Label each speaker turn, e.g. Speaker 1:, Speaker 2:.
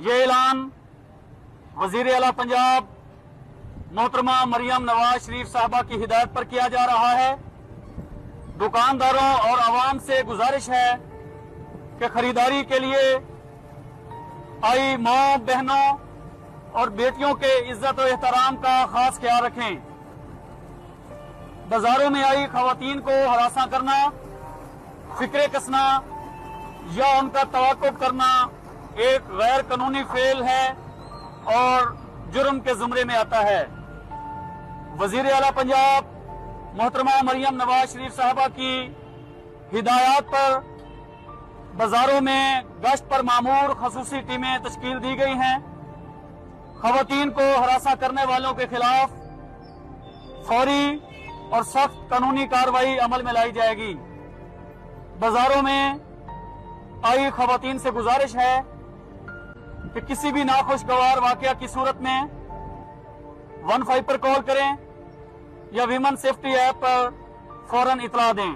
Speaker 1: ये ऐलान वजीर आला पंजाब मोहतरमा मरियम नवाज शरीफ साहबा की हिदायत पर किया जा रहा है। दुकानदारों और आवाम से गुजारिश है कि खरीदारी के लिए आई माँ, बहनों और बेटियों के इज्जत और एहतराम का खास ख्याल रखें। बाजारों में आई खवातीन को हरासा करना, फिक्रे कसना या उनका तवाक्कुफ करना एक गैर कानूनी फेल है और जुर्म के जुमरे में आता है। वजीर आला पंजाब मोहतरमा मरियम नवाज शरीफ साहबा की हिदायत पर बाजारों में गश्त पर मामूर खसूसी टीमें तश्कील दी गई हैं। खवातीन को हरासा करने वालों के खिलाफ फौरी और सख्त कानूनी कार्रवाई अमल में लाई जाएगी। बाजारों में आई खवातीन से गुजारिश है कि किसी भी नाखुशगवार वाकया की सूरत में 15 पर कॉल करें या वीमन सेफ्टी ऐप पर फौरन इतला दें।